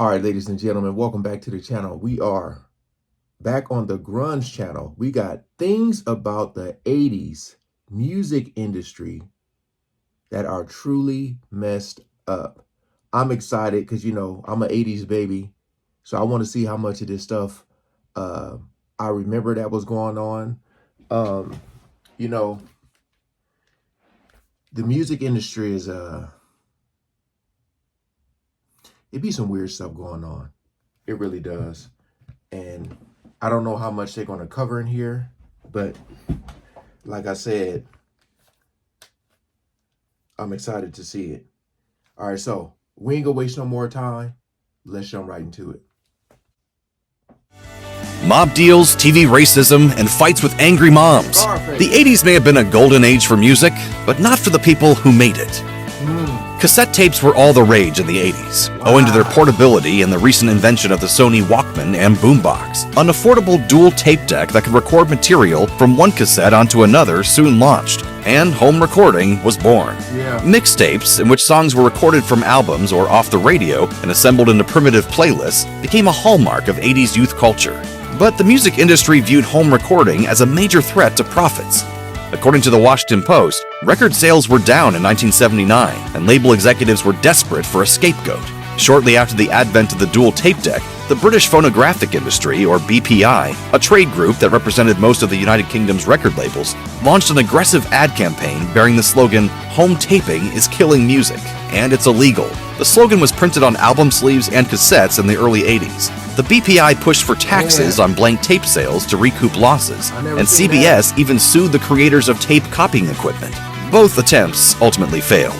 All right, ladies and gentlemen, welcome back to the channel. We are back on the grunge channel. We got things about the 80s music industry that are truly messed up. I'm excited because, you know, I'm an 80s baby. So I want to see how much of this stuff I remember that was going on. You know, the music industry is, it be some weird stuff going on. It really does. And I don't know how much they're going to cover in here, but like I said, I'm excited to see it. All right, so we ain't gonna waste no more time. Let's jump right into it. Mob deals, TV racism, and fights with angry moms. The 80s may have been a golden age for music, but not for the people who made it. Cassette tapes were all the rage in the 80s, owing to their portability and the recent invention of the Sony Walkman and boombox. An affordable dual tape deck that could record material from one cassette onto another soon launched, and home recording was born. Mixtapes, in which songs were recorded from albums or off the radio and assembled into primitive playlists, became a hallmark of 80s youth culture. But the music industry viewed home recording as a major threat to profits. According to the Washington Post, record sales were down in 1979, and label executives were desperate for a scapegoat. Shortly after the advent of the dual tape deck, the British Phonographic Industry, or BPI, a trade group that represented most of the United Kingdom's record labels, launched an aggressive ad campaign bearing the slogan, "Home taping is killing music, and it's illegal." The slogan was printed on album sleeves and cassettes in the early 80s. The BPI pushed for taxes on blank tape sales to recoup losses, and CBS even sued the creators of tape copying equipment. Both attempts ultimately failed.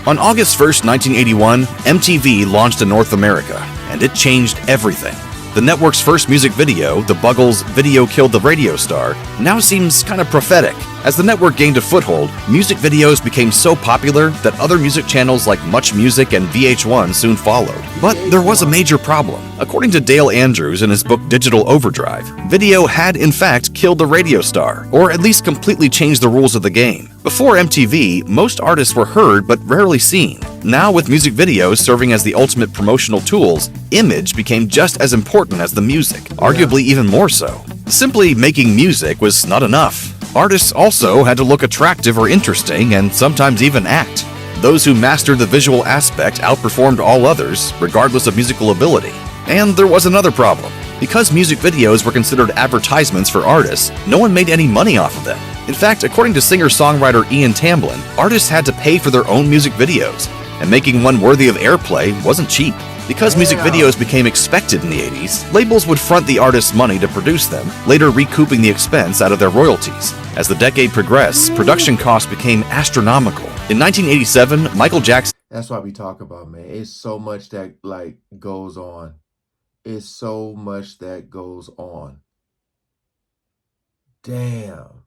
On August 1st, 1981, MTV launched in North America, and it changed everything. The network's first music video, the Buggles' Video Killed the Radio Star, now seems kind of prophetic. As the network gained a foothold, music videos became so popular that other music channels like Much Music and VH1 soon followed. But there was a major problem. According to Dale Andrews in his book Digital Overdrive, video had in fact killed the radio star, or at least completely changed the rules of the game. Before MTV, most artists were heard but rarely seen. Now, with music videos serving as the ultimate promotional tools, image became just as important as the music, arguably even more so. Simply making music was not enough. Artists also had to look attractive or interesting, and sometimes even act. Those who mastered the visual aspect outperformed all others, regardless of musical ability. And there was another problem. Because music videos were considered advertisements for artists, no one made any money off of them. In fact, according to singer-songwriter Ian Tamblyn, artists had to pay for their own music videos, and making one worthy of airplay wasn't cheap. Because music videos became expected in the 80s, labels would front the artists money to produce them, later recouping the expense out of their royalties. As the decade progressed, production costs became astronomical. In 1987, Michael Jackson... That's what we talk about, man. It's so much that, goes on. It's so much that goes on. Damn.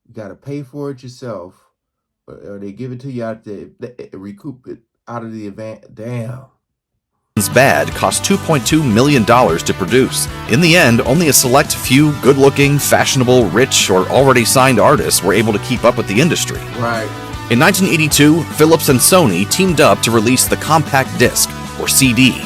You got to pay for it yourself, or they give it to you out there, recoup it out of the advance. Damn. Bad cost $2.2 million to produce. In the end, only a select few good-looking, fashionable, rich, or already signed artists were able to keep up with the industry. Right. In 1982, Philips and Sony teamed up to release the compact disc, or CD.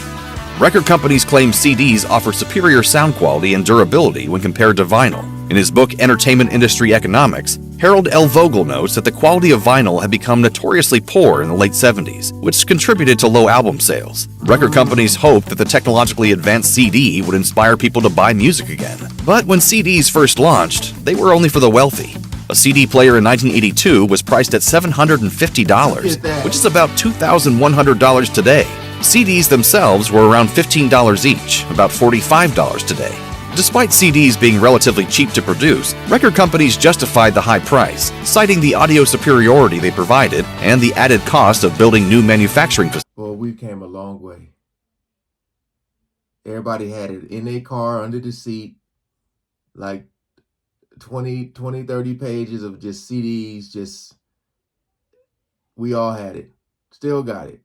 Record companies claim CDs offer superior sound quality and durability when compared to vinyl. In his book Entertainment Industry Economics, Harold L. Vogel notes that the quality of vinyl had become notoriously poor in the late 70s, which contributed to low album sales. Record companies hoped that the technologically advanced CD would inspire people to buy music again. But when CDs first launched, they were only for the wealthy. A CD player in 1982 was priced at $750, which is about $2,100 today. CDs themselves were around $15 each, about $45 today. Despite CDs being relatively cheap to produce, record companies justified the high price, citing the audio superiority they provided and the added cost of building new manufacturing facilities. Well, we came a long way. Everybody had it in their car, under the seat, like 20, 30 pages of just CDs, we all had it. Still got it.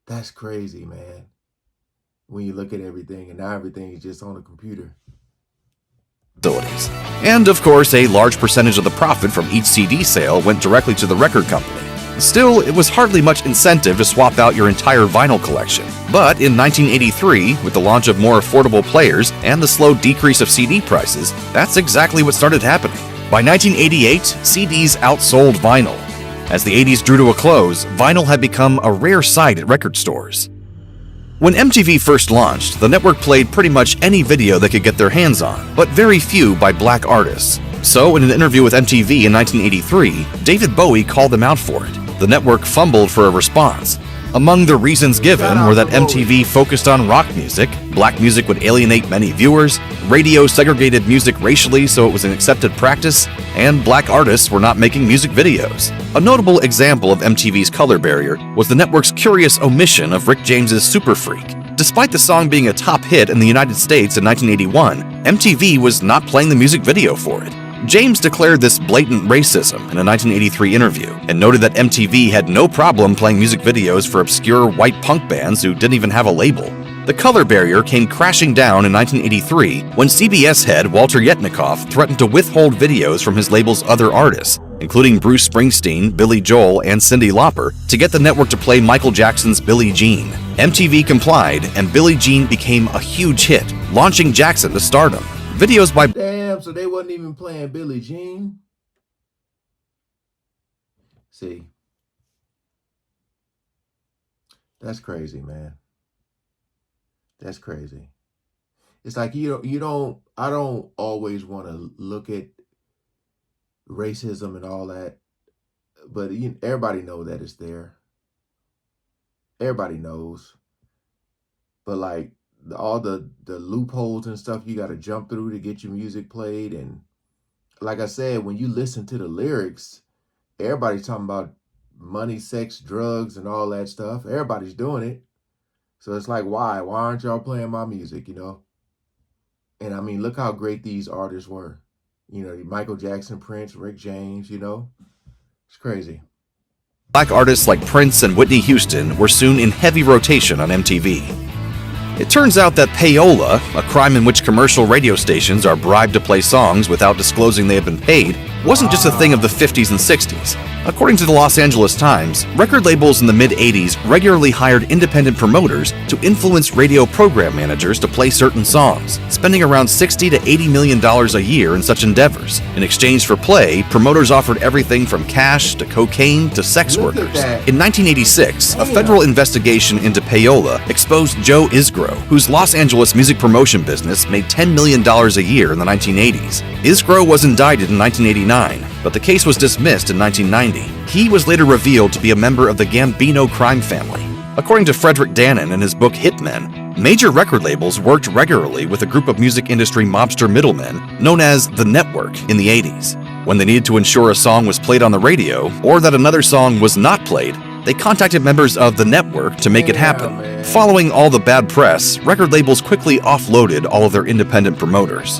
That's crazy, man. When you look at everything, and now everything is just on a computer. And of course, a large percentage of the profit from each CD sale went directly to the record company. Still, it was hardly much incentive to swap out your entire vinyl collection. But in 1983, with the launch of more affordable players and the slow decrease of CD prices, that's exactly what started happening. By 1988, CDs outsold vinyl. As the 80s drew to a close, vinyl had become a rare sight at record stores. When MTV first launched, the network played pretty much any video they could get their hands on, but very few by black artists. So, in an interview with MTV in 1983, David Bowie called them out for it. The network fumbled for a response. Among the reasons given were that MTV focused on rock music, black music would alienate many viewers, radio segregated music racially so it was an accepted practice, and black artists were not making music videos. A notable example of MTV's color barrier was the network's curious omission of Rick James's Super Freak. Despite the song being a top hit in the United States in 1981, MTV was not playing the music video for it. James declared this blatant racism in a 1983 interview and noted that MTV had no problem playing music videos for obscure white punk bands who didn't even have a label. The color barrier came crashing down in 1983 when CBS head Walter Yetnikoff threatened to withhold videos from his label's other artists, including Bruce Springsteen, Billy Joel, and Cyndi Lauper, to get the network to play Michael Jackson's Billie Jean. MTV complied, and Billie Jean became a huge hit, launching Jackson to stardom. Videos by... Damn, so they wasn't even playing Billie Jean? See. That's crazy, man. That's crazy. It's like I don't always want to look at racism and all that, but everybody knows that it's there. Everybody knows. But like all the loopholes and stuff you got to jump through to get your music played, and like I said, when you listen to the lyrics, everybody's talking about money, sex, drugs, and all that stuff. Everybody's doing it. So it's like, why aren't y'all playing my music, And I mean, look how great these artists were. Michael Jackson, Prince, Rick James, It's crazy. Black artists like Prince and Whitney Houston were soon in heavy rotation on MTV. It turns out that payola, a crime in which commercial radio stations are bribed to play songs without disclosing they have been paid, wasn't just a thing of the 50s and 60s. According to the Los Angeles Times, record labels in the mid-80s regularly hired independent promoters to influence radio program managers to play certain songs, spending around $60 to $80 million a year in such endeavors. In exchange for play, promoters offered everything from cash to cocaine to sex workers. In 1986, a federal investigation into payola exposed Joe Isgro, whose Los Angeles music promotion business made $10 million a year in the 1980s. Isgro was indicted in 1989, but the case was dismissed in 1990. He was later revealed to be a member of the Gambino crime family. According to Frederick Dannon in his book Hitmen, major record labels worked regularly with a group of music industry mobster middlemen known as the Network in the 80s. When they needed to ensure a song was played on the radio or that another song was not played, they contacted members of the network to make it happen. Following all the bad press, record labels quickly offloaded all of their independent promoters.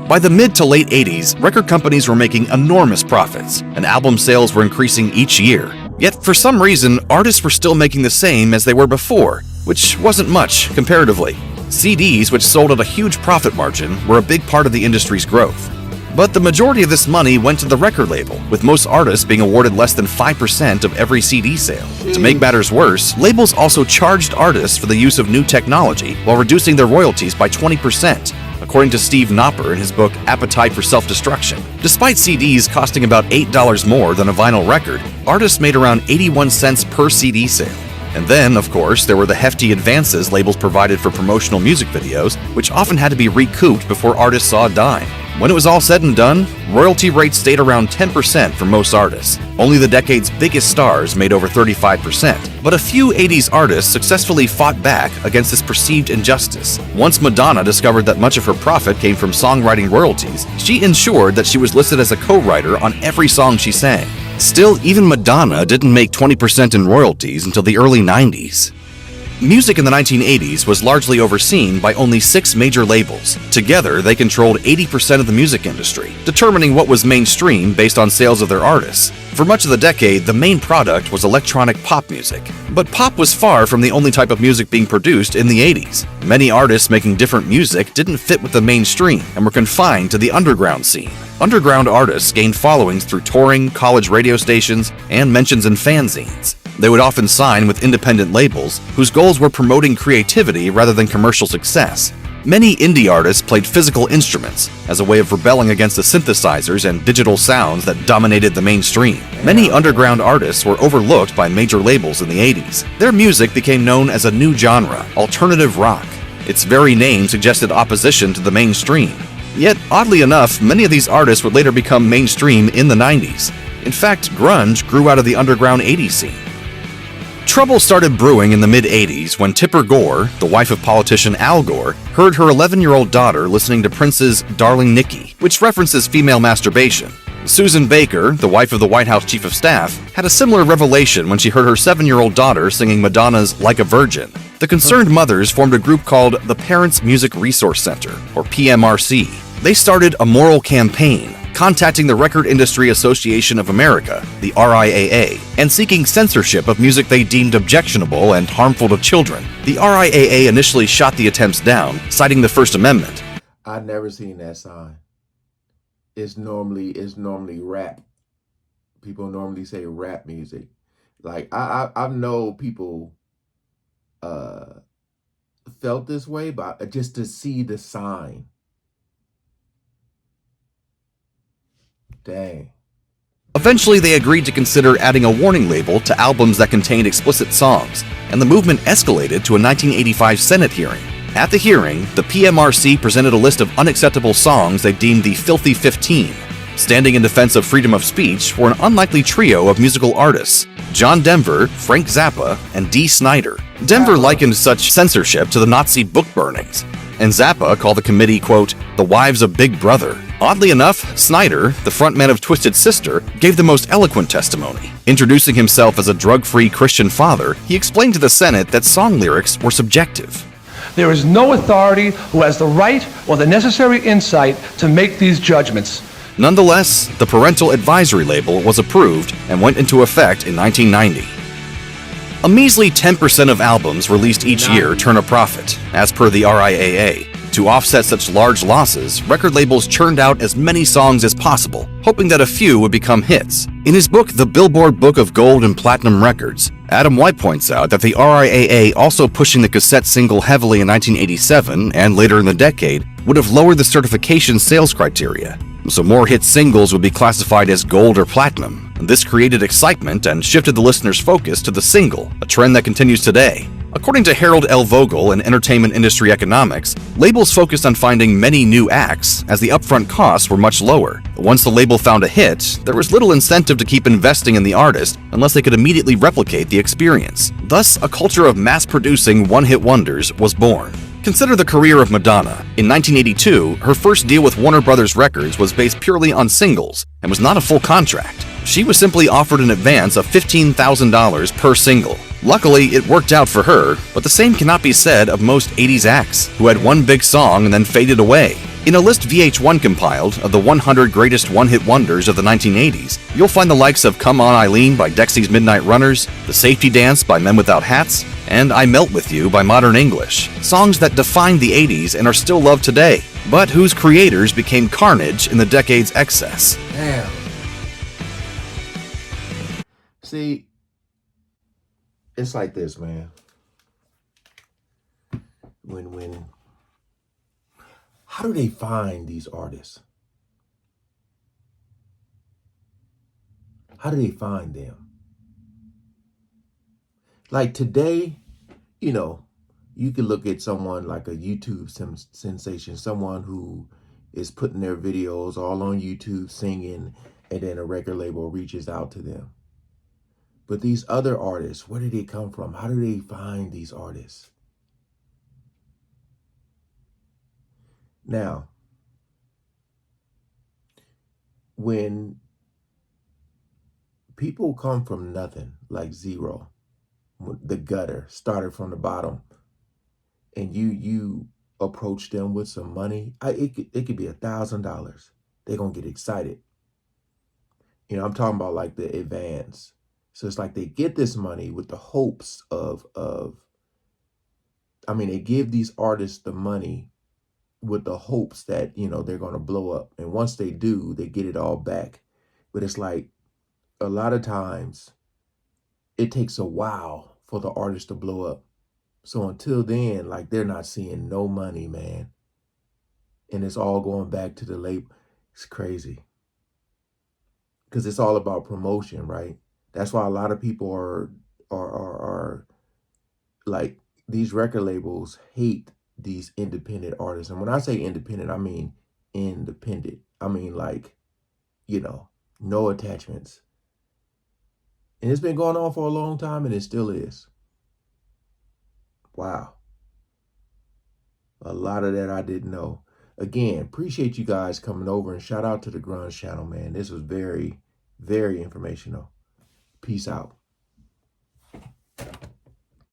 By the mid to late 80s, record companies were making enormous profits, and album sales were increasing each year. Yet, for some reason, artists were still making the same as they were before, which wasn't much, comparatively. CDs, which sold at a huge profit margin, were a big part of the industry's growth. But the majority of this money went to the record label, with most artists being awarded less than 5% of every CD sale. To make matters worse, labels also charged artists for the use of new technology while reducing their royalties by 20%, according to Steve Knopper in his book Appetite for Self-Destruction. Despite CDs costing about $8 more than a vinyl record, artists made around 81 cents per CD sale. And then, of course, there were the hefty advances labels provided for promotional music videos, which often had to be recouped before artists saw a dime. When it was all said and done, royalty rates stayed around 10% for most artists. Only the decade's biggest stars made over 35%. But a few 80s artists successfully fought back against this perceived injustice. Once Madonna discovered that much of her profit came from songwriting royalties, she ensured that she was listed as a co-writer on every song she sang. Still, even Madonna didn't make 20% in royalties until the early 90s. Music in the 1980s was largely overseen by only 6 major labels. Together, they controlled 80% of the music industry, determining what was mainstream based on sales of their artists. For much of the decade, the main product was electronic pop music. But pop was far from the only type of music being produced in the 80s. Many artists making different music didn't fit with the mainstream and were confined to the underground scene. Underground artists gained followings through touring, college radio stations, and mentions in fanzines. They would often sign with independent labels whose goals were promoting creativity rather than commercial success. Many indie artists played physical instruments as a way of rebelling against the synthesizers and digital sounds that dominated the mainstream. Many underground artists were overlooked by major labels in the 80s. Their music became known as a new genre, alternative rock. Its very name suggested opposition to the mainstream. Yet, oddly enough, many of these artists would later become mainstream in the 90s. In fact, grunge grew out of the underground 80s scene. Trouble started brewing in the mid-80s when Tipper Gore, the wife of politician Al Gore, heard her 11-year-old daughter listening to Prince's Darling Nikki, which references female masturbation. Susan Baker, the wife of the White House Chief of Staff, had a similar revelation when she heard her 7-year-old daughter singing Madonna's Like a Virgin. The concerned mothers formed a group called the Parents Music Resource Center, or PMRC. They started a moral campaign, contacting the Record Industry Association of America, the RIAA, and seeking censorship of music they deemed objectionable and harmful to children. The RIAA initially shot the attempts down, citing the First Amendment. I've never seen that sign. It's normally rap. People normally say rap music. Like I know people felt this way, but just to see the sign. Dang. Eventually, they agreed to consider adding a warning label to albums that contained explicit songs, and the movement escalated to a 1985 Senate hearing. At the hearing, the PMRC presented a list of unacceptable songs they deemed the Filthy 15. Standing in defense of freedom of speech were an unlikely trio of musical artists, John Denver, Frank Zappa, and Dee Snider. Denver likened such censorship to the Nazi book burnings, and Zappa called the committee, quote, the wives of Big Brother. Oddly enough, Snider, the frontman of Twisted Sister, gave the most eloquent testimony. Introducing himself as a drug-free Christian father, he explained to the Senate that song lyrics were subjective. There is no authority who has the right or the necessary insight to make these judgments. Nonetheless, the parental advisory label was approved and went into effect in 1990. A measly 10% of albums released each year turn a profit, as per the RIAA. To offset such large losses, record labels churned out as many songs as possible, hoping that a few would become hits. In his book, The Billboard Book of Gold and Platinum Records, Adam White points out that the RIAA also pushing the cassette single heavily in 1987 and later in the decade would have lowered the certification sales criteria, so more hit singles would be classified as gold or platinum. This created excitement and shifted the listener's focus to the single, a trend that continues today. According to Harold L. Vogel in Entertainment Industry Economics, labels focused on finding many new acts as the upfront costs were much lower. Once the label found a hit, there was little incentive to keep investing in the artist unless they could immediately replicate the experience. Thus, a culture of mass-producing one-hit wonders was born. Consider the career of Madonna. In 1982, her first deal with Warner Brothers Records was based purely on singles and was not a full contract. She was simply offered an advance of $15,000 per single. Luckily, it worked out for her, but the same cannot be said of most 80s acts, who had one big song and then faded away. In a list VH1 compiled of the 100 greatest one-hit wonders of the 1980s, you'll find the likes of Come On Eileen by Dexy's Midnight Runners, The Safety Dance by Men Without Hats, and I Melt With You by Modern English, songs that defined the 80s and are still loved today, but whose creators became carnage in the decade's excess. Damn. See, it's like this, man. How do they find these artists? How do they find them? Like today, you know, you can look at someone like a YouTube sensation, someone who is putting their videos all on YouTube singing, and then a record label reaches out to them. But these other artists, where do they come from? How do they find these artists? Now, when people come from nothing, like zero, the gutter, started from the bottom, and you approach them with some money, it could be $1,000. They're gonna get excited. You know, I'm talking about like the advance. So it's like they get this money with the hopes of I mean, they give these artists the money with the hopes that, you know, they're going to blow up. And once they do, they get it all back. But it's like a lot of times it takes a while for the artist to blow up. So until then, like they're not seeing no money, man. And it's all going back to the label. It's crazy. Because it's all about promotion, right? That's why a lot of people are like, these record labels hate these independent artists. And when I say independent, I mean independent. I mean like, you know, no attachments. And it's been going on for a long time, and it still is. Wow. A lot of that I didn't know. Again, appreciate you guys coming over, and shout out to the Grunge channel, man. This was very, very informational. Peace out.